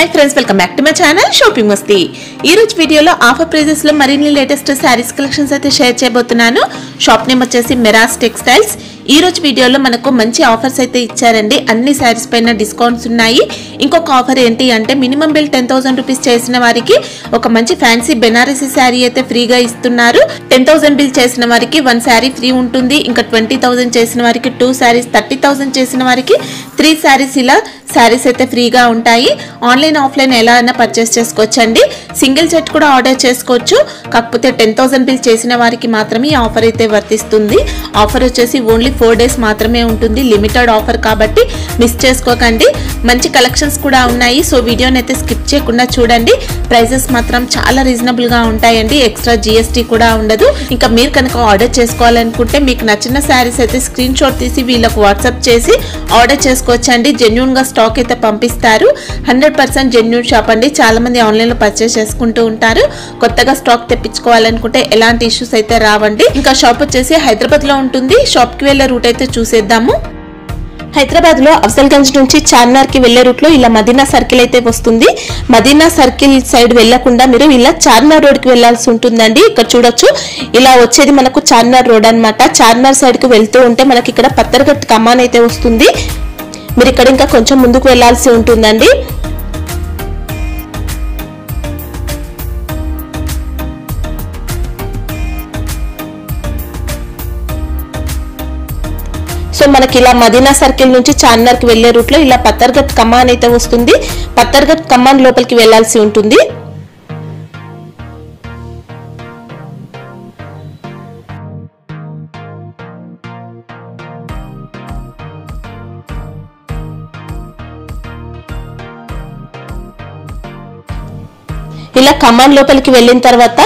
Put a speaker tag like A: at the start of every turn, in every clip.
A: Hi friends welcome back to my channel shopping Masti. ఈ రోజు వీడియోలో ఆఫర్ ప్రైజెస్ లో మరిన్ని లేటెస్ట్ సారీస్ కలెక్షన్స్ అయితే షేర్ చేయబోతున్నాను। షాప్ నేమ్ వచ్చేసి మిరాస్ టెక్స్టైల్స్। ఈ రోజు వీడియోలో మనకు మంచి ఆఫర్స్ అయితే ఇచ్చారండి। అన్ని సారీస్ పైన డిస్కౌంట్స్ ఉన్నాయి। ఇంకొక ఆఫర్ ఏంటి అంటే మినిమం బిల్ 10000 రూపాయస్ చేసిన వారికి ఒక మంచి ఫ్యాన్సీ బెనారసీ సారీ అయితే ఫ్రీగా ఇస్తున్నారు। 10000 బిల్ చేసిన వారికి 1 సారీ ఫ్రీ ఉంటుంది। ఇంకా 20000 చేసిన వారికి 2 సారీస్, 30000 చేసిన వారికి 3 సారీస్ ఇలా సారీస్ అయితే ఫ్రీగా ఉంటాయి। ఆన్లైన్ ఆఫ్లైన్ ఎలా అయినా పర్చేస్ చేసుకోవచ్చండి। సింగిల్ సెట్ కూడా ఆర్డర్ చేసుకోవచ్చు। కాకపోతే 10000 బిల్ చేసిన వారికి మాత్రమే ఈ ఆఫర్ అయితే వర్తిస్తుంది। ఆఫర్ వచ్చేసి ఓన్లీ 4 డేస్ మాత్రమే ఉంటుంది। లిమిటెడ్ ఆఫర్ కాబట్టి మిస్ చేసుకోకండి। మంచి కలెక్షన్స్ కూడా ఉన్నాయి। సో వీడియోని అయితే స్కిప్ చేయకుండా చూడండి। ప్రైజెస్ మాత్రం చాలా రీజనబుల్ గా ఉంటాయండి। ఎక్స్ట్రా జీఎస్టీ కూడా ఉండదు। ఇంకా మీరు కనుక ఆర్డర్ చేసుకోవాలనుకుంటే మీకు నచ్చిన సారీస్ అయితే స్క్రీన్ షాట్ తీసి వీళ్ళకు వాట్సాప్ చేసి ఆర్డర్ చేసుకోవచ్చండి। జెన్యూన్ గా స్టాక్ అయితే పంపిస్తారు। 100% జెన్యూన్ షాప్ అండి। చాలా మంది ఆన్లైన్ లో పర్చేస్ చేసుకుంటూ ఉంటారు। కొత్తగా స్టాక్ తెప్పించుకోవాలనుకుంటే ఎలాంటి ఇష్యూస్ అయితే రావండి। ఇంకా షాప్ వచ్చేసి హైదరాబాద్ లో ఉంటుంది। షాప్ కి వెళ్ళే రూట్ అయితే చూసేద్దాము। హైదరాబాద్ లో అఫ్జల్గంజ్ నుంచి చార్మినార్ కి వెళ్లే రూట్ లో ఇలా మదీనా సర్కిల్ అయితే వస్తుంది। మదీనా సర్కిల్ సైడ్ వెళ్లకుండా మీరు ఇలా చార్మినార్ రోడ్ కి వెళ్లాల్సి ఉంటుందండి। ఇక్కడ చూడొచ్చు ఇలా వచ్చేది మనకు చార్మినార్ రోడ్ అన్నమాట। చార్మినార్ సైడ్ కి వెళ్తూ ఉంటే మనకి ఇక్కడ పత్తర్ఘట్ కమాన్ అయితే వస్తుంది। మీరు ఇక్కడ ఇంకా కొంచెం ముందుకు వెళ్లాల్సి ఉంటుందండి। సో మనకి ఇలా మదీనా సర్కిల్ నుంచి చార్మినార్ కి వెళ్లే రూట్ లో ఇలా పత్తర్ఘట్ కమాన్ అయితే వస్తుంది। పత్తర్ఘట్ కమాన్ లోపలికి వెళ్లాల్సి ఉంటుంది। ఇలా కమాన్ లోపలికి వెళ్ళిన తర్వాత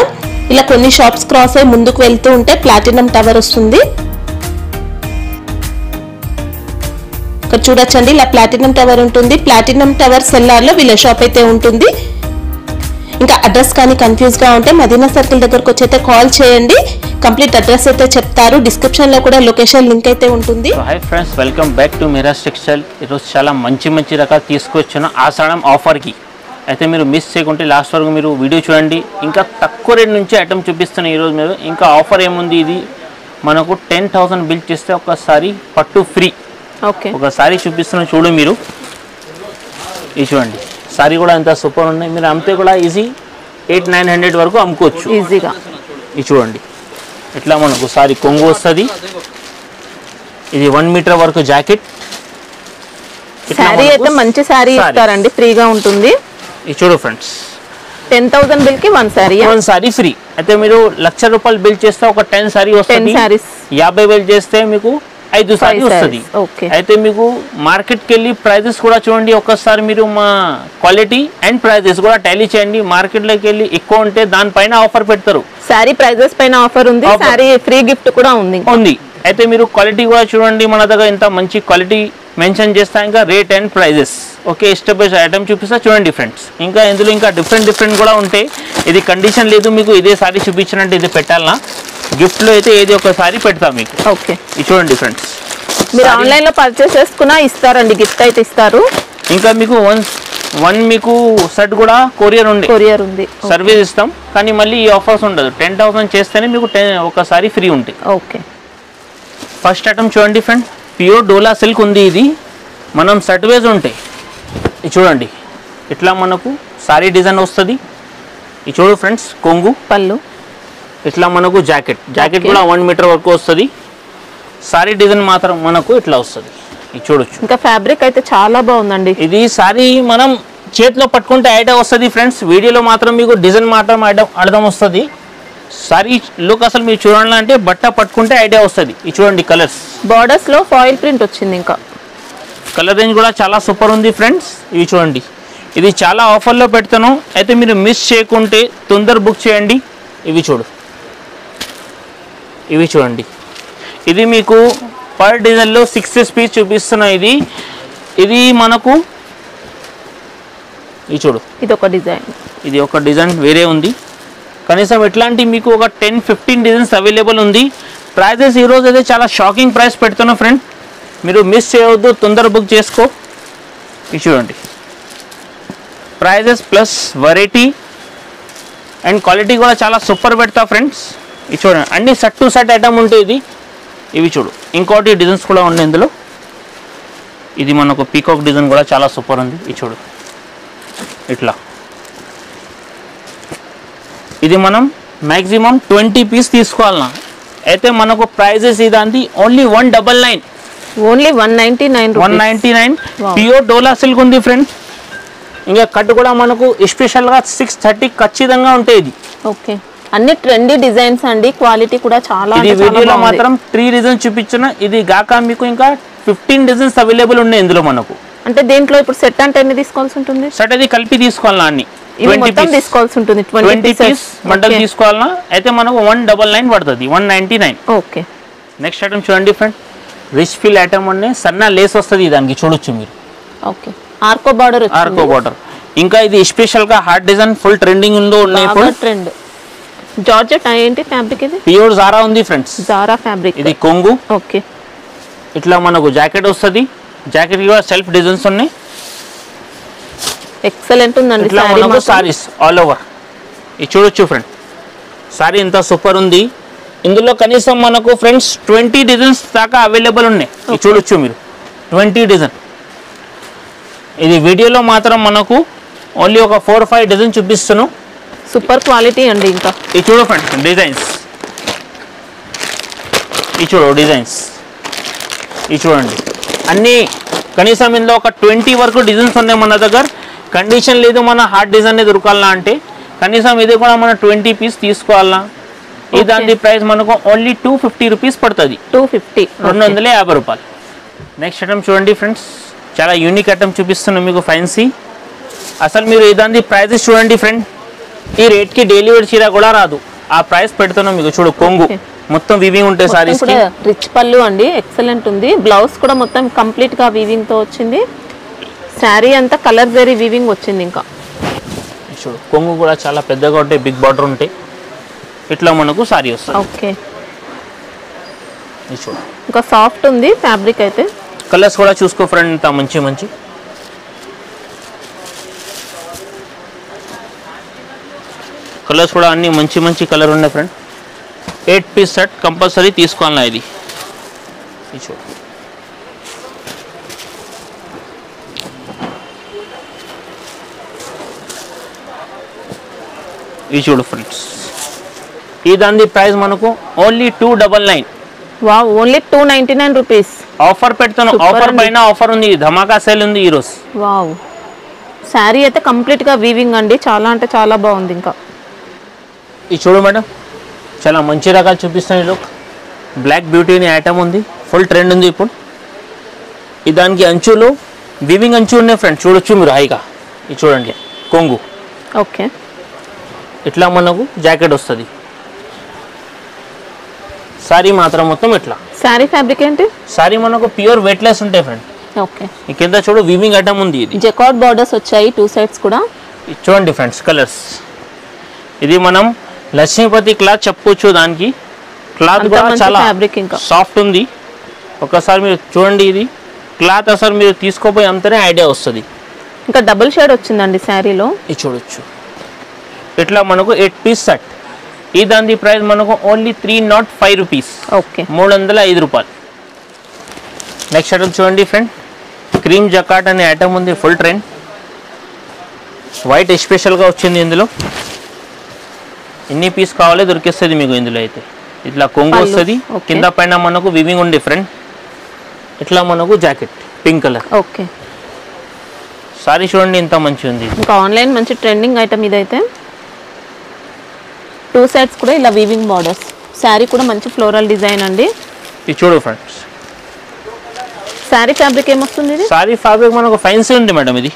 A: ఇలా కొన్ని షాప్స్ క్రాస్ అయ్యి ముందుకు వెళ్తూ ఉంటే ప్లాటినం టవర్ వస్తుంది। ఇక్కడ చూడొచ్చండి ఇలా ప్లాటినం టవర్ ఉంటుంది। ప్లాటినం టవర్ సెల్లార్ లో వీళ్ళ షాప్ అయితే ఉంటుంది। ఇంకా అడ్రస్ కానీ కన్ఫ్యూజ్ గా ఉంటే మదీనా సర్కిల్ దగ్గరకు వచ్చి అయితే కాల్ చేయండి। కంప్లీట్ అడ్రస్ అయితే చెప్తారు। డిస్క్రిప్షన్ లో కూడా లొకేషన్ లింక్ అయితే ఉంటుంది।
B: Hi friends welcome back to Miras textile. ఈరోజు చాలా మంచి రకాలు తీసుకొచ్చిన ఆషాఢం ఆఫర్కి అయితే మీరు మిస్ చేయకుంటే లాస్ట్ వరకు మీరు వీడియో చూడండి। ఇంకా తక్కువ రేట్ నుంచి ఐటమ్ చూపిస్తున్న ఈరోజు మీరు ఇంకా ఆఫర్ ఏముంది, ఇది మనకు 10000 బిల్ చేస్తే ఒకసారి పట్టు ఫ్రీ।
A: ఓకే
B: ఒక సారీ చూపిస్తున్న చూడు మీరు, ఇది చూడండి సారీ కూడా ఎంత సూపర్ ఉన్నాయి। మీరు అమ్మితే కూడా ఈజీ 800-900 వరకు అమ్ముకోవచ్చు
A: ఈజీగా।
B: ఇది చూడండి ఇట్లా మనకు సారీ కొంగు వస్తుంది। ఇది 1 మీటర్ వరకు జాకెట్।
A: సారీ అయితే మంచి సారీ ఇస్తారండి, ఫ్రీగా ఉంటుంది।
B: ఇది చూడు ఫ్రెండ్స్
A: 10000 బిల్ కి 1 సారీ
B: ఫ్రీ। అయితే మీరు 1,00,000 రూపాయలు బిల్ చేస్తే ఒక 10 సారీ వస్తుంది। 50,000 చేస్తే మీకు 5 సారీ వస్తుంది। అయితే మీకు మార్కెట్కి వెళ్ళి ప్రైజెస్ కూడా చూడండి ఒకసారి। మీరు మా క్వాలిటీ అండ్ ప్రైజెస్ కూడా టాలీ చేయండి। మార్కెట్లోకి వెళ్ళి ఎక్కువ ఉంటే దానిపైన ఆఫర్ పెడతారు।
A: సారీ ప్రైజెస్ పైన ఆఫర్ ఉంది, సారీ ఫ్రీ గిఫ్ట్ కూడా ఉంది।
B: అయితే మీరు క్వాలిటీ కూడా చూడండి, మన దగ్గర ఇంత మంచి క్వాలిటీ మెన్షన్ చేస్తా। ఇంకా rate and prices okay step by step item చూపిస్తా చూడండి ఫ్రెండ్స్। ఇంకా ఇందులో ఇంకా డిఫరెంట్ కూడా ఉంటాయి। ఇది కండిషన్ లేదు మీకు ఇదే సారీ చూపించినట్టు ఇది పెట్టాలనా, గిఫ్ట్లో అయితే ఏది ఒక సారీ పెడతాం మీకు।
A: ఓకే
B: ఇది చూడండి ఫ్రెండ్స్,
A: మీరు ఆన్లైన్ లో పర్చేస్ చేసుకున్నా ఇస్తారండి, గిఫ్ట్ అయితే ఇస్తారు।
B: ఇంకా మీకు వన్ మీకు సెట్ కూడా కొరియర్ ఉంది, సర్వీస్ ఇస్తాం। కానీ మళ్ళీ ఈ ఆఫర్స్ ఉండదు, 10000 చేస్తేనే మీకు ఒకసారి ఫ్రీ ఉంటాయి।
A: ఓకే
B: ఫస్ట్ ఐటమ్ చూడండి ఫ్రెండ్, ప్యూర్ డోలా సిల్క్ ఉంది। ఇది మనం సెట్ వేజ్ ఉంటాయి। ఇది చూడండి ఇట్లా మనకు సారీ డిజైన్ వస్తుంది। ఇది చూడు ఫ్రెండ్స్ కొంగు
A: పళ్ళు, ఇట్లా
B: మనకు జాకెట్ కూడా 1 మీటర్ వరకు వస్తుంది। సారీ డిజైన్ మాత్రం మనకు ఇట్లా వస్తుంది। ఇది చూడొచ్చు,
A: ఇంకా ఫ్యాబ్రిక్ అయితే చాలా బాగుందండి।
B: ఇది సారీ మనం చేతిలో పట్టుకుంటే ఐడియా వస్తుంది ఫ్రెండ్స్, వీడియోలో మాత్రం మీకు డిజైన్ మాత్రం అర్థం వస్తుంది। సారీ లుక్ అసలు మీరు చూడాలంటే బట్ట పట్టుకుంటే ఐడియా వస్తుంది। ఇది చూడండి కలర్స్,
A: బార్డర్స్ లో ఫాయిల్ ప్రింట్ వచ్చింది। ఇంకా
B: కలర్ రేంజ్ కూడా చాలా సూపర్ ఉంది ఫ్రెండ్స్। ఇవి చూడండి ఇది చాలా ఆఫర్లో పెడతాను, అయితే మీరు మిస్ చేయకుంటే తొందర బుక్ చేయండి। ఇవి చూడండి ఇది మీకు పర్ డిజైన్లో 6 పీస్ చూపిస్తున్నా। ఇది మనకు ఇది చూడు, ఇది ఒక డిజైన్ వేరే ఉంది। కనీసం ఇట్లాంటి మీకు ఒక 10-15 డిజైన్స్ అవైలబుల్ ఉంది। ప్రైజెస్ ఈరోజు అయితే చాలా షాకింగ్ ప్రైస్ పెడుతున్నా ఫ్రెండ్, మీరు మిస్ చేయవద్దు, తొందర బుక్ చేసుకో। ఇది చూడండి prices plus variety and quality కూడా చాలా సూపర్ పెడతా ఫ్రెండ్స్. ఇది చూడండి, అన్ని సెట్ టు సెట్ ఐటమ్ ఉంటాయి. ఇవి చూడు, ఇంకోటి డిజైన్స్ కూడా ఉన్నాయి ఇందులో. ఇది మనకు పీకాక్ డిజైన్ కూడా చాలా సూపర్ ఉంది. ఇది చూడు ఇట్లా. ఇది మనం మ్యాక్సిమం 20 పీస్ తీసుకోవాలన్నా. అయితే మనకు ప్రైజెస్ ఇదాంది ఓన్లీ 199.
A: ఓన్లీ 199
B: ప్యూర్ డోలా సిల్క్ ఉంది ఫ్రెండ్స్. ఇంకా కట్ కూడా మనకు స్పెషల్గా 630 ఖచ్చితంగా ఉంటాయి. ఇది
A: ఓకే, అన్ని ట్రెండీ డిజైన్స్ అండి. క్వాలిటీ కూడా చాలా.
B: ఇది వీడియోలో మాత్రం 3 డిజైన్స్ చూపించిన. ఇది గాక మీకు ఇంకా 15 డిజైన్స్ అవైలబుల్ ఉన్నాయి ఇందులో మనకు.
A: అంటే దీంట్లో ఇప్పుడు సెట్ అంటే ఎన్ని తీసుకోవాల్సి ఉంటుంది?
B: సెట్ అది కలిపి తీసుకోవాలన్నా, అన్ని
A: 20 తీసుకోవాల్సి ఉంటుంది.
B: 20 పీస్ బండల్ తీసుకోవాలన్నా. అయితే మనకు 199 పడుతుంది, 199.
A: ఓకే.
B: నెక్స్ట్ ఐటమ్ చూడండి ఫ్రెండ్, రిచ్ ఫీల్ ఐటమ్ అనే సన్న లేస్ వస్తుంది. దానికి చూడొచ్చు మీరు.
A: ఓకే, ఆర్కో బార్డర్.
B: ఆర్కో బార్డర్. ఇంకా ఇది స్పెషల్ గా హార్ట్ డిజైన్ ఫుల్ ట్రెండింగ్ ఉందో ఉన్నాయి.
A: ట్రెండ్ జార్జెట్ ఏంటి ఫ్యాబ్రిక్? ఇది
B: ప్యూర్ జారా ఉంది ఫ్రెండ్స్.
A: Zara fabric.
B: ఇది కొంగు.
A: ఓకే.
B: ఇట్లా మనకు జాకెట్ వస్తుంది. జాకెట్ కూడా సెల్ఫ్ డిజైన్స్ ఉన్నాయి.
A: ఎక్సలెంట్ ఉందండి
B: సారీస్ ఆల్ ఓవర్. ఇది చూడొచ్చు ఫ్రెండ్, సారీ ఎంత సూపర్ ఉంది. ఇందులో కనీసం మనకు ఫ్రెండ్స్ 20 డిజైన్స్ దాకా అవైలబుల్ ఉన్నాయి. ఇది చూడొచ్చు మీరు, 20 డిజైన్. ఇది వీడియోలో మాత్రం మనకు ఓన్లీ ఒక 4-5 డిజైన్ చూపిస్తున్నాను.
A: సూపర్ క్వాలిటీ అండి. ఇంకా
B: ఇది చూడు ఫ్రెండ్స్ డిజైన్స్. ఇది చూడు డిజైన్స్. ఇది చూడండి, అన్నీ కనీసం ఇందులో ఒక 20 వరకు డిజైన్స్ ఉన్నాయి మన దగ్గర. కండిషన్ లేదు మన హార్ట్ డిజైన్ దొరకాలన్నా అంటే కనీసం ఇది కూడా మనం 20 పీస్ తీసుకోవాలన్నా. ఈ దాని ప్రైస్ మనకు ఓన్లీ 250 రూపీస్ పడుతుంది. 250 రూపాయలు. నెక్స్ట్ ఐటమ్ చూడండి ఫ్రెండ్స్, చాలా యూనిక్ ఐటమ్ చూపిస్తున్నాం మీకు, ఫ్యాన్సీ. అసలు మీరు ఇదాన్ని ప్రైజెస్ చూడండి ఫ్రెండ్, ఈ రేట్కి డైలీ వేర్ చీర కూడా రాదు. ఆ ప్రైస్ పెడుతున్నాం మీకు. చూడు కొంగు మొత్తం వీవింగ్ ఉంటాయి సారీస్ కి.
A: రిచ్ పళ్ళు అండి, ఎక్సలెంట్ ఉంది. బ్లౌజ్ కూడా మొత్తం కంప్లీట్ గా వీవింగ్ తో వచ్చింది. శారీ అంతా కలర్ జరీ వీవింగ్ వచ్చింది. ఇంకా
B: చూడు కొంగు కూడా చాలా పెద్దగా ఉంటాయి, బిగ్ బార్డర్ ఉంటాయి. ఇట్లా మనకు సారీ వస్తుంది.
A: ఓకే.
B: చూడు
A: ఇంకా సాఫ్ట్ ఉంది ఫ్యాబ్రిక్. అయితే
B: కలర్స్ కూడా చూసుకో ఫ్రెండ్, ఇంత మంచి మంచి కలర్స్ కూడా అన్ని మంచి మంచి కలర్ ఉన్నాయి ఫ్రెండ్. 8 పీస్ సెట్ కంపల్సరీ తీసుకోవాలన్నా. ఇది చూడు, ఇది చూడు ఫ్రెండ్స్, ఈ దాని ప్రైస్ మనకు only 299.
A: Wow, only 299 rupees.
B: Offer పెడతాను. ఆఫర్ పైన ఆఫర్ ఉంది, ధమాకా సేల్ ఉంది ఈరోజు.
A: వావ్, శారీ అయితే కంప్లీట్ గా వీవింగ్ అండి. చాలా అంటే చాలా బాగుంది. ఇంకా
B: ఇది చూడు మేడం, చాలా మంచి రకాలు చూపిస్తాను. ఈ లుక్ బ్లాక్ బ్యూటీ అనే ఐటమ్ ఉంది, ఫుల్ ట్రెండ్ ఉంది ఇప్పుడు. ఈ దానికి అంచులు వీవింగ్ అంచు ఉన్నాయి ఫ్రెండ్, చూడొచ్చు మీరు హైగా. ఇది చూడండి కొంగు.
A: ఓకే.
B: ఇట్లా మనకు జాకెట్ వస్తుంది. సారీ మాత్రం మొత్తం ఇట్లా.
A: సారీ ఫ్యాబ్రిక్ ఏంటి?
B: సారీ మనకు ప్యూర్ వెయిట్లెస్ ఉంటాయి ఫ్రెండ్.
A: ఓకే.
B: ఈ కింద చూడు వీవింగ్ ఐటమ్ ఉంది. ఇది
A: జకార్డ్ బార్డర్స్ వచ్చాయి 2 సైడ్స్ కూడా.
B: ఇది చూడండి ఫ్రెండ్స్ కలర్స్. ఇది మనం లక్ష్మీపతి క్లాత్ చెప్పొచ్చు. దానికి క్లాత్ కూడా చాలా సాఫ్ట్ ఉంది. ఒకసారి మీరు చూడండి, ఇది క్లాత్ అసలు మీరు తీసుకోపోయి అంతనే ఐడియా వస్తుంది.
A: ఇంకా డబుల్ షేడ్ వచ్చిందండి శారీలో.
B: ఇది చూడొచ్చు. ఇట్లా మనకు 8 పీస్ సెట్. ఈ దాని ప్రైస్ మనకు ఓన్లీ 305 రూపీస్.
A: ఓకే,
B: 305 రూపాయలు. నెక్స్ట్ ఐటమ్ చూడండి ఫ్రెండ్, క్రీమ్ జకాట్ అనే ఐటమ్ ఉంది, ఫుల్ ట్రెండ్. వైట్ స్పెషల్గా వచ్చింది. ఇందులో ఎన్ని పీస్ కావాలో దొరికేస్తుంది మీకు. ఇందులో అయితే ఇట్లా కొంగు వస్తుంది, కింద పైన మనకు వివింగ్ ఉంది ఫ్రెండ్. ఇట్లా మనకు jacket pink colour.
A: Okay.
B: Sorry చూడండి ఎంత మంచి ఉంది.
A: ఇంకా ఆన్లైన్ మంచి ట్రెండింగ్ ఐటమ్ ఇదైతే. 2 సైడ్స్ కూడా ఇలా వీవింగ్ బార్డర్స్. శారీ కూడా మంచి ఫ్లోరల్ డిజైన్ అండి.
B: ఇది చూడు ఫ్రెండ్స్,
A: శారీ ఫ్యాబ్రిక్ ఏమొస్తుంది? ఇది
B: సారీ ఫ్యాబ్రిక్ మనకు ఫ్యాన్సీ ఉంది మేడం. ఇది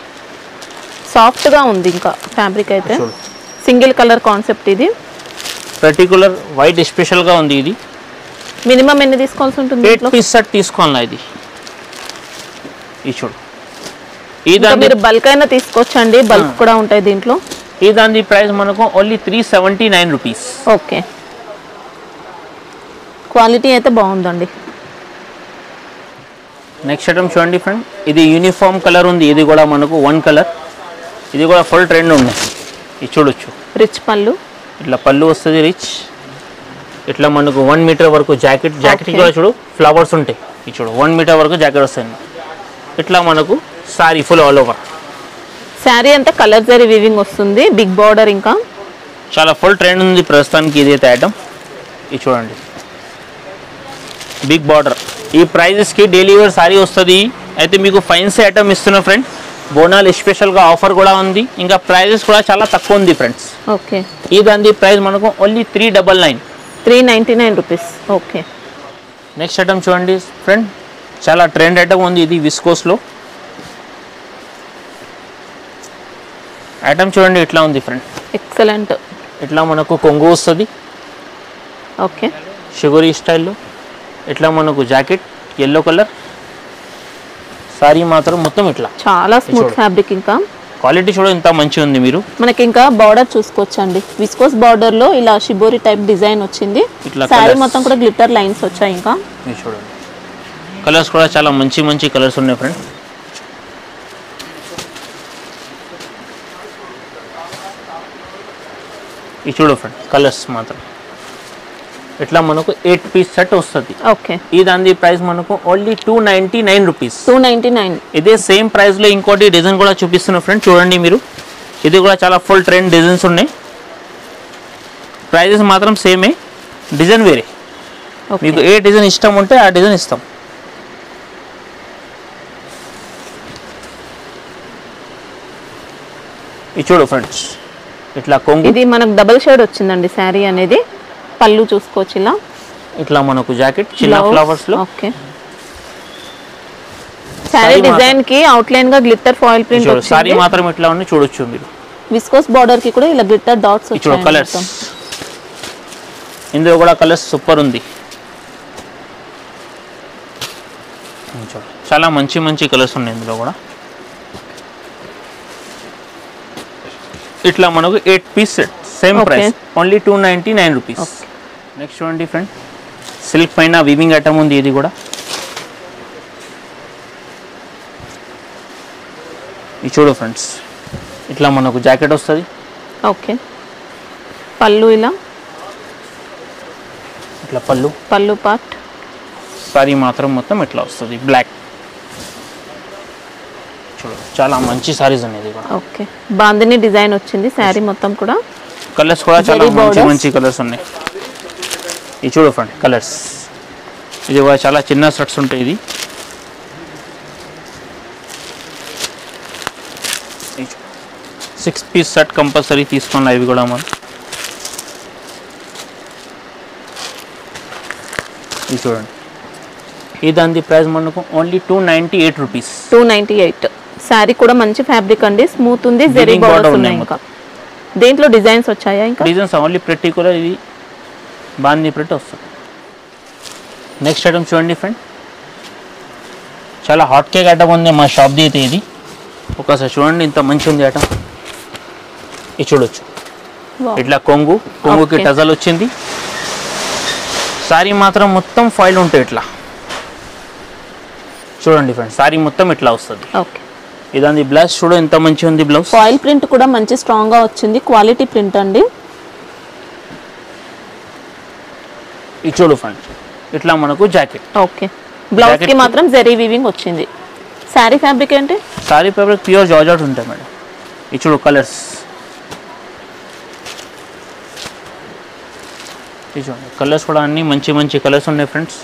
A: సాఫ్ట్ గా ఉంది. ఇంకా ఫ్యాబ్రిక్ అయితే సింగిల్ కలర్ కాన్సెప్ట్. ఇది
B: పర్టికులర్ వైట్ స్పెషల్ గా ఉంది. ఇది
A: మినిమం ఎన్ని తీసుకోవాల్సి ఉంటుంది?
B: 8 పీస్ సెట్ తీసుకోవాలా. ఇది చూడు, ఈ
A: దాని మీరు బల్క్ అయినా తీసుకోవచ్చండి, బల్క్ కూడా ఉంటాయి దీంట్లో.
B: ఈ దాని ప్రైస్ మనకు ఓన్లీ 379 రూపీస్.
A: ఓకే, క్వాలిటీ అయితే బాగుందండి.
B: నెక్స్ట్ ఐటమ్ చూడండి ఫ్రెండ్, ఇది యూనిఫామ్ కలర్ ఉంది. ఇది కూడా మనకు 1 కలర్. ఇది కూడా ఫుల్ ట్రెండ్ ఉన్నాయి. ఇది చూడొచ్చు,
A: రిచ్ పళ్ళు,
B: ఇట్లా పళ్ళు వస్తుంది రిచ్. ఇట్లా మనకు 1 మీటర్ వరకు జాకెట్ కూడా చూడు ఫ్లవర్స్ ఉంటాయి. ఇది చూడు 1 మీటర్ వరకు జాకెట్ వస్తుంది. ఇట్లా మనకు sorry full all over.
A: Sari అంతా కలర్ జరీ వీవింగ్ వస్తుంది, బిగ్ బార్డర్. ఇంకా
B: చాలా ఫుల్ ట్రెండ్ ఉంది ప్రస్తుతానికి ఇదైతే ఐటమ్. ఇది చూడండి బిగ్ బార్డర్. ఈ ప్రైజెస్కి డైలీ వేర్ సారీ వస్తుంది. అయితే మీకు ఫైన్సీ ఐటమ్ ఇస్తున్నా ఫ్రెండ్. బోనాలు స్పెషల్గా ఆఫర్ కూడా ఉంది. ఇంకా ప్రైజెస్ కూడా చాలా తక్కువ ఉంది ఫ్రెండ్స్.
A: ఓకే,
B: ఈ దాని ప్రైస్ మనకు only 399,
A: 399 rupees. Okay,
B: next item చూడండి ఫ్రెండ్, చాలా ట్రెండ్ ఐటమ్ ఉంది. ఇది విస్కోస్లో ఐటమ్ చూడండి ఇట్లా ఉంది ఫ్రెండ్.
A: ఎక్సలెంట్.
B: ఇట్లా మనకు కొంగు వస్తుంది.
A: ఓకే,
B: షుగరీ స్టైల్లో. ఇట్లా మనకు జాకెట్ ఎల్లో కలర్. సారీ మాత్రం మొత్తం ఇట్లా
A: చాలా స్మూత్ ఫ్యాబ్రిక్. ఇంకా
B: క్వాలిటీ చూడ ఇంత మంచిగా ఉంది. మీరు
A: మనకి ఇంకా బార్డర్ చూసుకోవచ్చండి. విస్కోస్ బార్డర్ లో ఇలా షిబోరి టైప్ డిజైన్ వచ్చింది.
B: ఇట్లా
A: సారీ మొత్తం కూడా గ్లిటర్ లైన్స్ వచ్చాయి. ఇంకా
B: మీరు చూడండి కలర్స్ కూడా చాలా మంచి మంచి కలర్స్ ఉన్నాయి ఫ్రెండ్. ఇది చూడు ఫ్రెండ్ కలర్స్ మాత్రం. ఇట్లా మనకు 8 పీస్ సెట్ వస్తుంది.
A: ఓకే,
B: ఈ దాని ప్రైస్ మనకు ఓన్లీ 299 రూపీస్.
A: 299.
B: ఇదే సేమ్ ప్రైస్ లో ఇంకోటి డిజైన్ కూడా చూపిస్తున్నా ఫ్రెండ్. చూడండి మీరు, ఇది కూడా చాలా ఫుల్ ట్రెండ్ డిజైన్స్ ఉన్నాయి. ప్రైజెస్ మాత్రం సేమే, డిజైన్ వేరే. మీకు ఏ డిజైన్ ఇష్టం ఉంటే ఆ డిజైన్ ఇస్తాం. ఇది చూడు ఫ్రెండ్స్ ఇట్లా కొంగు.
A: ఇది మనకు డబుల్ షేడ్ వచ్చిందండి శారీ అనేది. పళ్ళు చూసుకోవచ్చు ఇలా.
B: ఇట్లా మనకు జాకెట్ చిన్న ఫ్లవర్స్ లో.
A: ఓకే, శారీ డిజైన్ కి అవుట్ లైన్ గా గ్లిటర్ ఫాయిల్ ప్రింట్ వచ్చింది.
B: సారీ మాత్రం ఇట్లా ఉంది చూడొచ్చు మీరు.
A: విస్కోస్ బార్డర్ కి కూడా ఇలా గ్లిటర్ డాట్స్ వచ్చాయి.
B: కలర్స్ ఇందులో కూడా కలర్స్ సూపర్ ఉంది. చాలా మంచి మంచి కలర్స్ ఉన్నాయి ఇందులో కూడా. ఇట్లా మనకు 8 piece set, same price only 299 rupees. Next చూడండి ఫ్రెండ్, సిల్క్ పైన వీవింగ్ ఐటమ్ ఉంది. ఇది కూడా ఇది చూడు ఫ్రెండ్స్, ఇట్లా మనకు జాకెట్ వస్తుంది.
A: ఓకే, పళ్ళు ఇలా
B: ఇట్లా పళ్ళు
A: పార్ట్.
B: సారీ మాత్రం మొత్తం ఇట్లా వస్తుంది బ్లాక్. చూడు చాలా మంచి సారీస్ అనేది కూడా.
A: ఓకే, బాందిని డిజైన్ వచ్చింది శారీ మొత్తం కూడా.
B: కలర్స్ కూడా చాలా మంచి మంచి కలర్స్ ఉన్నాయి. ఇది చూడు ఫ్రెండ్ కలర్స్. ఇది కూడా చాలా చిన్న సెట్స్ ఉంటాయి. ఇది 6 పీస్ సెట్ కంపల్సరీ తీసుకోండి. ఇవి కూడా మనం ఇది చూడండి. ఈ దాని ప్రైస్ మనకు ఓన్లీ 298 రూపీస్.
A: 298. శారీ కూడా మంచి ఫ్యాబ్రిక్ అండి, స్మూత్ ఉంది, జెరీ బోర్డర్స్ ఉన్నాయి. ఇంకా దేంట్లో డిజైన్స్ వచ్చాయా? ఇంకా
B: డిజైన్స్ ఓన్లీ ప్రెట్టి కూడా ఇది బాందీ ప్రింట్ వస్తుంది. నెక్స్ట్ ఐటమ్ చూడండి ఫ్రెండ్, చాలా హాట్ కేక్ ఐటమ్ ఉంది మా షాప్ది అయితే. ఇది ఒకసారి చూడండి ఇంత మంచి ఉంది ఐటమ్. ఇది చూడొచ్చు ఇట్లా కొంగుకి టజల్ వచ్చింది. సారీ మాత్రం మొత్తం ఫాయిల్ ఉంటాయి ఇట్లా. చూడండి ఫ్రెండ్ సారీ మొత్తం ఇట్లా వస్తుంది.
A: ఓకే,
B: ఇదాని బ్లౌజ్ చూడు ఎంత మంచి ఉంది. బ్లౌజ్
A: ఫాయిల్ ప్రింట్ కూడా మంచి స్ట్రాంగ్ గా వచ్చింది, క్వాలిటీ ప్రింట్ అండి.
B: ఇది చూడు ఫ్రెండ్ ఇట్లా మనకు జాకెట్.
A: ఓకే, బ్లౌజ్ కి మాత్రం జరీ వీవింగ్ వచ్చింది. సారీ ఫ్యాబ్రిక్ ఏంటి?
B: సారీ ఫ్యాబ్రిక్ ప్యూర్ జార్జెట్ ఉంటాయి మేడం. ఇది చూడు కలర్స్. ఇది చూడండి కలర్స్ కూడా అన్ని మంచి మంచి కలర్స్ ఉన్నాయి ఫ్రెండ్స్.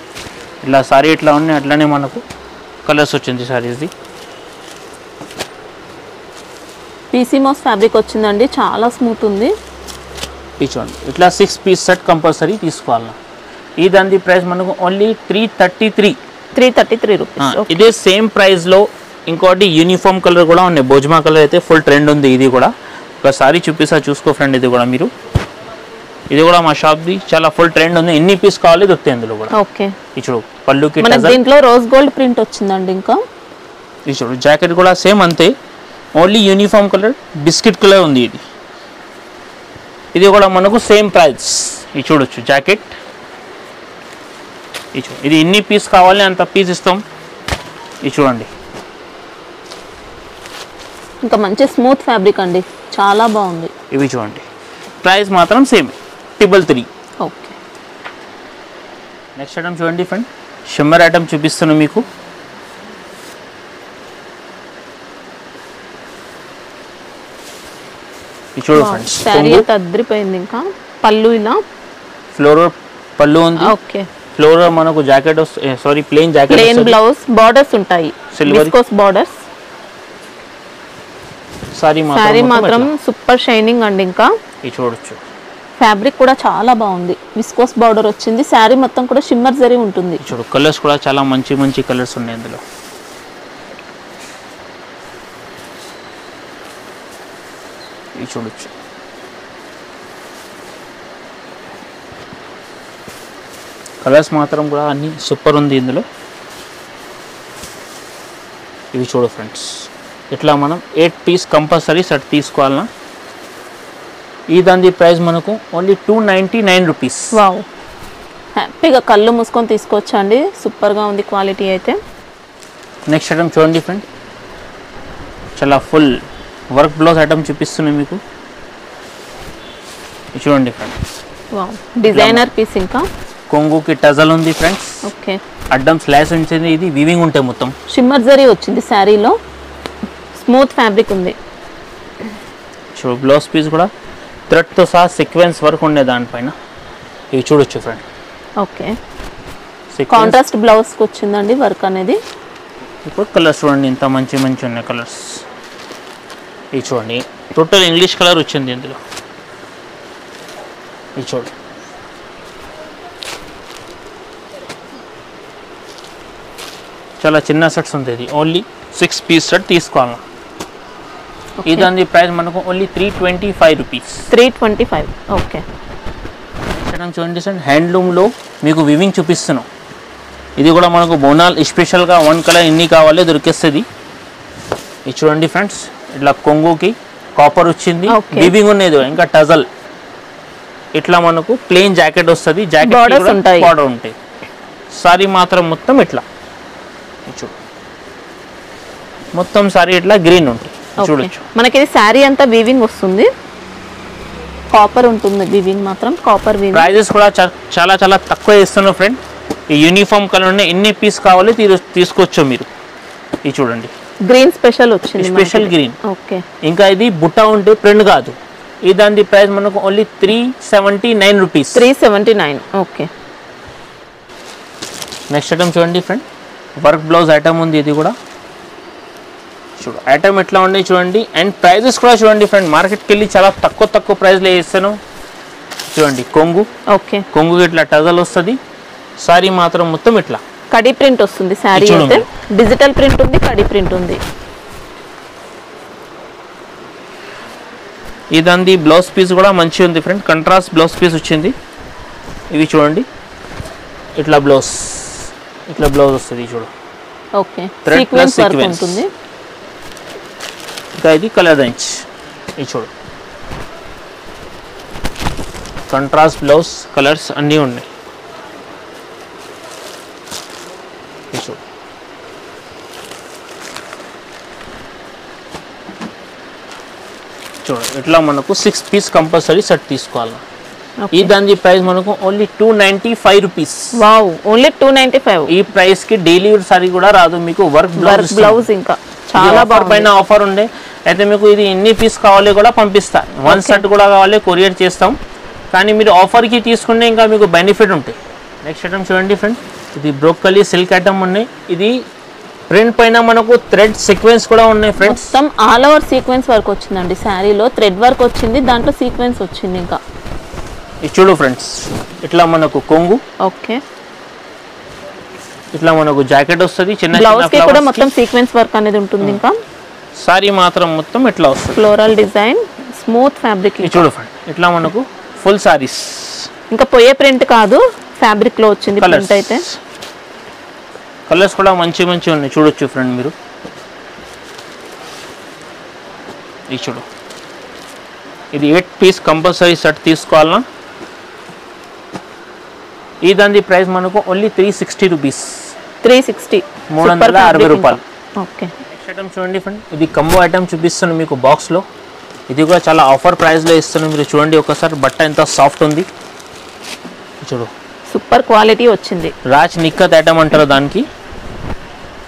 B: ఇట్లా సారీ ఇట్లా ఉన్నాయి, అట్లానే మనకు కలర్స్ వచ్చింది సారీస్ది.
A: పీసీ మోస్ ఫ్యాబ్రిక్ వచ్చిందండి, చాలా స్మూత్ ఉంది.
B: ఇది చూడండి ఇట్లా 6 పీస్ సెట్ కంపల్సరీ తీసుకోవాలి. ఈ దాని ప్రైస్ మనకు ఓన్లీ 333
A: రూపీస్.
B: ఇదే సేమ్ ప్రైస్లో ఇంకోటి యూనిఫామ్ కలర్ కూడా ఉన్నాయి. భోజ్మా కలర్ అయితే ఫుల్ ట్రెండ్ ఉంది. ఇది కూడా ఒకసారి చూపిస్తా చూసుకో ఫ్రెండ్. ఇది కూడా మీరు, ఇది కూడా మా షాప్ది చాలా ఫుల్ ట్రెండ్ ఉంది. ఎన్ని పీస్ కావాలి దొరుకుతాయి అందులో కూడా.
A: ఓకే,
B: ఇప్పుడు పళ్ళుకి
A: దీంట్లో రోజ్ గోల్డ్ ప్రింట్ వచ్చిందండి. ఇంకా
B: ఇది చూడు జాకెట్ కూడా సేమ్ అంతే, only uniform colour biscuit colour ఉంది. ఇది కూడా మనకు సేమ్ ప్రైస్. ఇది చూడొచ్చు జాకెట్. ఇది ఎన్ని పీస్ కావాలి అంత పీస్ ఇస్తాం. ఇది చూడండి
A: ఇంకా మంచి స్మూత్ ఫ్యాబ్రిక్ అండి, చాలా బాగుంది.
B: ఇవి చూడండి, ప్రైస్ మాత్రం సేమ్ 333.
A: ఓకే.
B: నెక్స్ట్ ఐటమ్ చూడండి ఫ్రెండ్, షిమ్మర్ ఐటమ్ చూపిస్తున్నాను మీకు. ఇది చూడు ఫ్రెండ్స్,
A: శారీ అయితే అద్రిపోయింది. ఇంకా పళ్ళు ఇలా
B: ఫ్లోరల్ పళ్ళు ఉంది.
A: ఓకే.
B: ఫ్లోరల్ మనకు jacket sorry plain jacket,
A: plain blouse, borders ఉంటాయి, విస్కోస్ బార్డర్స్. సారీ మాత్రం సూపర్ షైనింగ్ అండి. ఇంకా
B: ఇది చూడొచ్చు,
A: ఫ్యాబ్రిక్ కూడా చాలా బాగుంది, విస్కోస్ బార్డర్ వచ్చింది. శారీ మొత్తం కూడా షిమ్మర్ జరీ ఉంటుంది.
B: చూడు కలర్స్ కూడా చాలా మంచి మంచి కలర్స్ ఉన్నాయి ఇందులో. ఇది చూడొచ్చు, కలర్స్ మాత్రం కూడా అన్ని సూపర్ ఉంది ఇందులో. ఇవి చూడు ఫ్రెండ్స్, ఇట్లా మనం 8 పీస్ కంపల్సరీ సెట్ తీసుకోవాలన్నా. ఈ దాని ప్రైస్ మనకు ఓన్లీ 299 రూపీస్.
A: వావ్, హ్యాపీగా కళ్ళు మూసుకొని తీసుకోవచ్చా అండి, సూపర్గా ఉంది క్వాలిటీ అయితే.
B: నెక్స్ట్ ఐటమ్ చూడండి ఫ్రెండ్, చాలా ఫుల్ వర్క్ బ్లౌజ్ ఐటమ్ చూపిస్తున్నాయి మీకు. చూడండి ఫ్రెండ్,
A: వావ్, డిజైనర్ పీస్. ఇంకా
B: కొంగుకి టజల్ ఉంది ఫ్రెండ్స్.
A: ఓకే.
B: అడ్డం స్లాష్ ఉంచింది, ఇది వీవింగ్ ఉంటాయి మొత్తం.
A: షిమ్మర్ జరీ వచ్చింది శారీలో, స్మూత్ ఫ్యాబ్రిక్ ఉంది.
B: చూడు బ్లౌజ్ పీస్ కూడా థ్రెడ్తో సహా సీక్వెన్స్ వర్క్ ఉండే దానిపైన. ఇవి చూడొచ్చు ఫ్రెండ్.
A: ఓకే. కాంట్రాస్ట్ బ్లౌజ్కి వచ్చిందండి వర్క్ అనేది.
B: ఇప్పుడు కలర్స్ చూడండి, ఇంత మంచి మంచి ఉన్నాయి కలర్స్. ఇవి చూడండి, టోటల్ ఇంగ్లీష్ కలర్ వచ్చింది ఇందులో. ఇది చూడండి, చాలా చిన్న సెట్స్ ఉంది. ఇది ఓన్లీ 6 పీస్ సెట్ తీసుకోవాలి. ఈ దాని ప్రైస్ మనకు ఓన్లీ 325 రూపీస్.
A: 325. ఓకే.
B: చూడండి సార్, హ్యాండ్లూమ్లో మీకు వివింగ్ చూపిస్తున్నాం. ఇది కూడా మనకు బోనాల్ స్పెషల్గా 1 కలర్ ఎన్ని కావాలి దొరికేస్తుంది. ఇది చూడండి ఫ్రెండ్స్, ఇట్లా కొంగుకి కాపర్ వచ్చింది, వివింగ్ ఉన్నది, ఇంకా టజల్. ఇట్లా మనకు ప్లెయిన్ జాకెట్ వస్తుంది, జాకెట్ బార్డర్ ఉంటాయి. సారీ మాత్రం మొత్తం ఇట్లా చూడు, మొత్తం సారీ ఇట్లా గ్రీన్ ఉంటుంది. చూడొచ్చు,
A: మనకి ఇది సారీ అంతా వీవింగ్ వస్తుంది, కాపర్ ఉంటుంది వీవింగ్ మాత్రం, కాపర్ వీవింగ్.
B: ప్రైజెస్ కూడా చాలా చాలా తక్కువ ఇస్తున్నాం ఫ్రెండ్. ఈ యూనిఫామ్ కలర్ ఉన్నాయి, ఎన్ని పీస్ కావాలి తీసుకోవచ్చు మీరు. ఇది చూడండి,
A: గ్రీన్ స్పెషల్ వచ్చింది,
B: స్పెషల్ గ్రీన్.
A: ఓకే.
B: ఇంకా ఇది బుట్ట ఉంటే ప్రింట్ కాదు. ఈ దాని ప్రైస్ మనకు only 379 rupees.
A: 379. Okay.
B: Next item చూడండి ఫ్రెండ్, వర్క్ బ్లౌజ్ ఐటమ్ ఉంది. ఇది కూడా చూడు, ఐటమ్ ఎట్లా ఉన్నాయి చూడండి, అండ్ ప్రైజెస్ కూడా చూడండి ఫ్రెండ్. మార్కెట్కి వెళ్ళి చాలా తక్కువ ప్రైస్లో వేస్తాను. చూడండి కొంగు,
A: ఓకే,
B: కొంగు ఇట్లా టజల్ వస్తుంది. సారీ మాత్రం మొత్తం ఇట్లా
A: కడి ప్రింట్ వస్తుంది. సారీ అయితే డిజిటల్ ప్రింట్ ఉంది, కడి ప్రింట్ ఉంది.
B: ఇదండి బ్లౌజ్ పీస్ కూడా మంచిగా ఉంది ఫ్రెండ్, కంట్రాస్ట్ బ్లౌజ్ పీస్ వచ్చింది. ఇవి చూడండి, ఇట్లా బ్లౌజ్ వస్తుంది చూడు.
A: ఓకే, సీక్వెన్స్ వర్క్ ఉంటుంది.
B: ఇంకా ఇది కలర్ రేంజ్. ఇది చూడు, కంట్రాస్ట్ బ్లౌజ్ కలర్స్ అన్నీ ఉన్నాయి. ఇది చూడు, ఇట్లా మనకు 6 పీస్ కంపల్సరీ సెట్ తీసుకోవాలి. ఈ దాని ప్రైస్ మనకు ఓన్లీ 295 రూపీస్.
A: Wow, only 295.
B: ఈ ప్రైస్ కి డైలీ సారీ కూడా రాదు మీకు. వర్క్
A: బ్లౌజ్ ఇంకా చాలా
B: పైన ఆఫర్ ఉండే. అయితే మీకు ఇది ఎన్ని పీస్ కావాలి కూడా పంపిస్తా. 1 సెట్ కూడా కావాలి కొరియర్ చేస్తాం. కానీ మీరు ఆఫర్కి తీసుకుంటే ఇంకా మీకు బెనిఫిట్ ఉంటాయి. నెక్స్ట్ ఐటమ్ చూడండి ఫ్రెండ్, ఇది బ్రోకలీ సిల్క్ ఐటమ్ ఉన్నాయి. ఇది ప్రింట్ పైన మనకు థ్రెడ్ సీక్వెన్స్ కూడా ఉన్నాయి ఫ్రెండ్స్.
A: మొత్తం ఆల్ ఓవర్ సీక్వెన్స్ వర్క్ వచ్చిందండి. శారీలో థ్రెడ్ వర్క్ వచ్చింది, దాంట్లో సీక్వెన్స్ వచ్చింది. ఇంకా
B: ఇది చూడు ఫ్రెండ్స్, ఇట్లా మనకు కొంగు,
A: ఓకే,
B: ఇట్లా మనకు జాకెట్ వస్తుంది. చిన్న
A: బ్లౌజ్ కి కూడా మొత్తం సీక్వెన్స్ వర్క్ అనేది ఉంటుంది. ఇంకా
B: సారీ మాత్రం మొత్తం ఇట్లా వస్తుంది,
A: ఫ్లోరల్ డిజైన్, స్మూత్ ఫ్యాబ్రిక్.
B: ఇది చూడు ఫ్రెండ్, ఇట్లా మనకు ఫుల్ సారీస్.
A: ఇంకా పోయే ప్రింట్ కాదు, ఫ్యాబ్రిక్ లో వచ్చింది ప్రింట్. అయితే
B: కలర్స్ కూడా మంచి ఉన్నాయి, చూడొచ్చు ఫ్రెండ్ మీరు. ఇది చూడు, ఇది 8 పీస్ కంపల్సరీ సెట్ తీసుకోవాలన్నా. ఈ దాని ప్రైస్ మనకు ఓన్లీ 360 రూపీస్.
A: 360,
B: 360 రూపాయలు.
A: ఓకే.
B: నెక్స్ట్ ఐటమ్ చూడండి ఫ్రెండ్, ఇది కంబో ఐటమ్ చూపిస్తాను మీకు బాక్స్లో. ఇది కూడా చాలా ఆఫర్ ప్రైస్లో ఇస్తాను. మీరు చూడండి ఒకసారి, బట్ట ఎంత సాఫ్ట్ ఉంది చూడు,
A: సూపర్ క్వాలిటీ వచ్చింది.
B: రాజ్ నిక్కత్ ఐటమ్ అంటారు దానికి.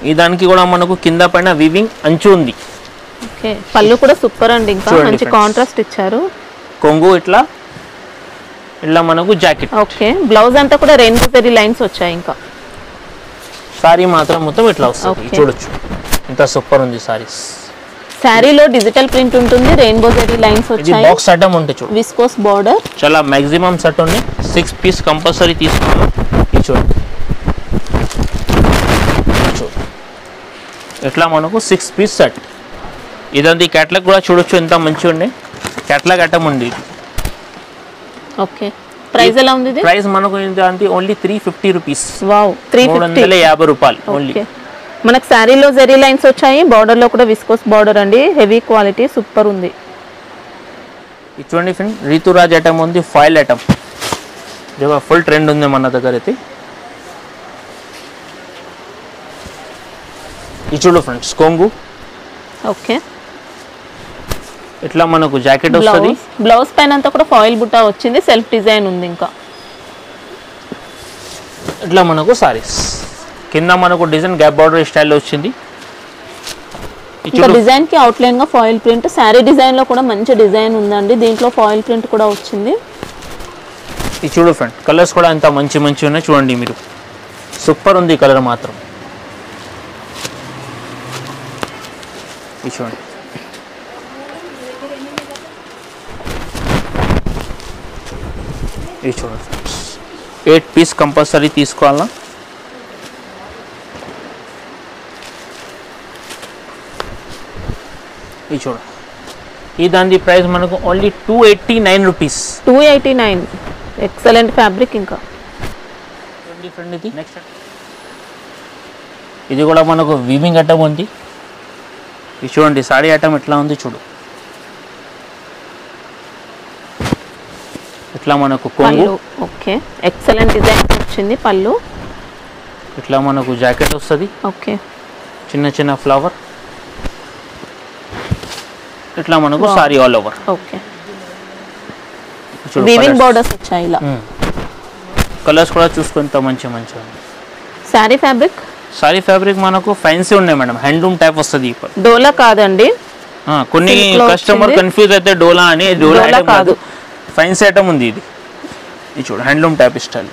B: ఈ దానికి కూడా మనకు కింద పైన వీవింగ్ అంచు ఉంది.
A: ఓకే, పళ్ళు కూడా సూపర్ అండి, ఇంకా మంచి కాంట్రాస్ట్ ఇచ్చారు.
B: కొంగు ఇట్లా మనకు జాకెట్.
A: ఓకే, బ్లౌజ్ అంతా కూడా రెయిన్బో జరీ లైన్స్ వచ్చాయి. ఇంకా
B: సారీ మాత్రం మొత్తం ఇట్లా వస్తుంది. చూడొచ్చు ఎంత సూపర్ ఉంది సారీస్.
A: శారీలో డిజిటల్ ప్రింట్ ఉంటుంది, రెయిన్బో జరీ లైన్స్ వచ్చాయి.
B: బాక్స్ ఐటమ్ ఉంటుంది చూడు,
A: విస్కోస్ బార్డర్.
B: చాలా మాక్సిమం సెట్ ఉంది. 6 పీస్ కంపల్సరీ తీసుకోవాలి. ఇది చూడండి ఇట్లా మనకు 6 పీస్ సెట్. ఇదంతా క్యాట్లాగ్ కూడా చూడొచ్చు ఎంత మంచిగా ఉండే క్యాట్లాగ్ ఐటమ్ ఉంది ఇది.
A: ఓకే, ప్రైస్ ఎలా ఉంది?
B: ప్రైస్ మనకు ఓన్లీ 350 రూపీస్.
A: వావ్,
B: 350 రూపాయలు ఓన్లీ.
A: మనకు శారీలో జరీ లైన్స్ వచ్చాయి, బార్డర్ లో కూడా విస్కోస్ బార్డర్ అండి, హెవీ క్వాలిటీ సూపర్ ఉంది.
B: ఇది చూడండి ఫ్రెండ్, రీతురాజ్ ఐటమ్ ఉంది, ఫాయిల్ ఐటమ్. ఫుల్ ట్రెండ్ ఉంది మన దగ్గర అయితే. ఇది చూడు ఫ్రెండ్స్, కొంగు.
A: ఓకే,
B: ఇట్లా మనకు జాకెట్ వస్తుంది.
A: బ్లౌజ్ పైన అంతా కూడా ఫాయిల్ బుట్ట వచ్చింది, సెల్ఫ్ డిజైన్ ఉంది. ఇంకా
B: ఇట్లా మనకు సారీస్ కింద మనకు డిజైన్ గ్యాప్ బార్డర్ స్టైల్లో వచ్చింది.
A: ఇంకా డిజైన్ కి అవుట్ లైన్ గా ఫాయిల్ ప్రింట్. శారీ డిజైన్ లో కూడా మంచి డిజైన్ ఉందండి, దీంట్లో ఫాయిల్ ప్రింట్ కూడా వచ్చింది.
B: ఇది చూడు ఫ్రెండ్, కలర్స్ కూడా ఎంత మంచి ఉన్నాయి చూడండి మీరు, సూపర్ ఉంది కలర్ మాత్రం. ఇది చూడండి, ఇది చూడండి ఫ్రెండ్స్, 8 పీస్ కంపల్సరీ తీసుకోవాలా. ఇది చూడండి, ఈ దాని ప్రైస్ మనకు ఓన్లీ 289 రూపీస్.
A: 289, excellent fabric. ఇంకా
B: ఫ్రెండ్ ఇది నెక్స్ట్, ఇది కూడా మనకు వీవింగ్ ఐటమ్ ఉంది. ఇది చూడండి, సాడీ ఐటమ్ ఎట్లా ఉంది చూడు. ఇట్లా మనకు కొంగు.
A: ఓకే, ఎక్సలెంట్ డిజైన్ వచ్చింది. పళ్ళు
B: ఇట్లా మనకు జాకెట్ వస్తుంది.
A: ఓకే,
B: చిన్న ఫ్లవర్. ఇట్లా మనకు sorry all over.
A: Okay, weaving borders వచ్చాయి ఇలా.
B: కలర్స్ కూడా చూసుకుంటే మంచిగా. సారీ ఫ్యాబ్రిక్ మనకు ఫ్యాన్సీ ఉన్నాయి మేడం, హ్యాండ్లూమ్ టైప్ వస్తుంది.
A: డోలా కాదండి,
B: కొన్ని కస్టమర్ కన్ఫ్యూజ్ అయితే డోలా అని. డోలా కాదు, ఫ్యాన్సీ ఐటమ్ ఉంది ఇది. ఇది చూడు, హ్యాండ్లూమ్ టైప్ స్టైల్.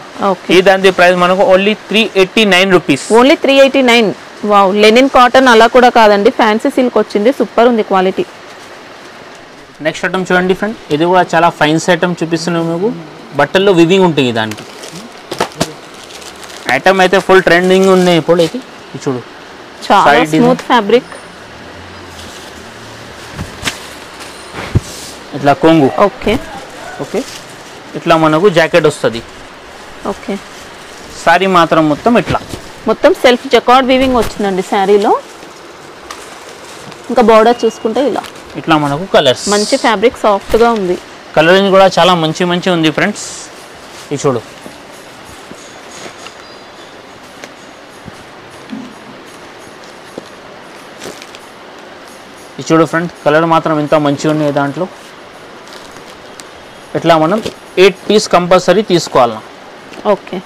B: ఈ దాని ప్రైస్ మనకు only 389 rupees.
A: Only 389. Wow, linen cotton అలా కూడా కాదండి, ఫ్యాన్సీ సిల్క్ వచ్చింది, సూపర్ ఉంది క్వాలిటీ.
B: నెక్స్ట్ ఐటమ్ చూడండి ఫ్రెండ్, ఇది కూడా చాలా ఫైన్స్ ఐటమ్ చూపిస్తున్నాం మీకు. బట్టల్లో వివింగ్ ఉంటుంది దానికి. ఐటమ్ అయితే ఫుల్ ట్రెండింగ్ ఉన్నాయి ఇప్పుడు అయితే. చూడు,
A: చాలా స్మూత్ ఫ్యాబ్రిక్.
B: ఇట్లా కొంగు.
A: ఓకే,
B: ఇట్లా మనకు జాకెట్ వస్తుంది.
A: ఓకే,
B: సారీ మాత్రం మొత్తం
A: సెల్ఫ్ జకార్డ్ వీవింగ్ వచ్చిందండి శారీలో. ఇంకా బార్డర్ చూసుకుంటే ఇలా.
B: ఇట్లా మనకు కలర్స్,
A: మంచి ఫ్యాబ్రిక్, సాఫ్ట్ గా ఉంది.
B: కలరింగ్ కూడా చాలా మంచి ఉంది ఫ్రెండ్స్. ఇది చూడు, ఫ్రెండ్, కలర్ మాత్రం ఎంత మంచిగా ఉన్నాయి దాంట్లో. ఇట్లా మనం 8 పీస్ కంపల్సరీ తీసుకోవాలి.
A: ఓకే,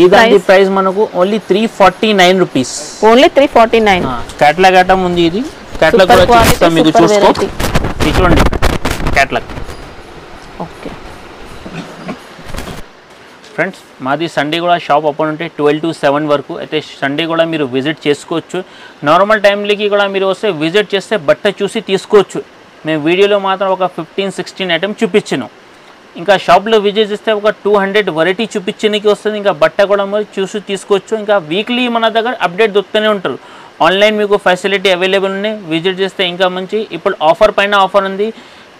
B: ఈ దాని ప్రైస్ మనకు only 349 rupees.
A: Only 349.
B: Catalogue item ఉంది ఇది. క్యాటలాగ్ కూడా చూపిస్తాం మీకు, చూసుకో. ఇది చూడండి క్యాటలాగ్.
A: ఓకే
B: ఫ్రెండ్స్, మాది సండే కూడా షాప్ ఓపెన్ ఉంటే 12 to 7 వరకు. అయితే సండే కూడా మీరు విజిట్ చేసుకోవచ్చు. నార్మల్ టైంలోకి కూడా మీరు వస్తే విజిట్ చేస్తే బట్ట చూసి తీసుకోవచ్చు. మేము వీడియోలో మాత్రం ఒక 15-16 ఐటమ్ చూపించాను. ఇంకా షాప్లో విజిట్ చేస్తే ఒక 200 వెరైటీ చూపించడానికి వస్తుంది. ఇంకా బట్ట కూడా మరి చూసి తీసుకోవచ్చు. ఇంకా వీక్లీ మన దగ్గర అప్డేట్ దొరుకుతూనే ఉంటారు. ఆన్లైన్ మీకు ఫెసిలిటీ అవైలబుల్ ఉన్నాయి. విజిట్ చేస్తే ఇంకా మంచి. ఇప్పుడు ఆఫర్ పైన ఆఫర్ ఉంది.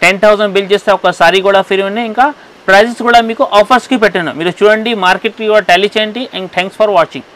B: 10,000 బిల్ చేస్తే ఒక సారీ కూడా ఫ్రీ ఉన్నాయి. ఇంకా ప్రైజెస్ కూడా మీకు ఆఫర్స్కి పెట్టాను. మీరు చూడండి, మార్కెట్కి కూడా టాలీ చేయండి. And thanks for watching.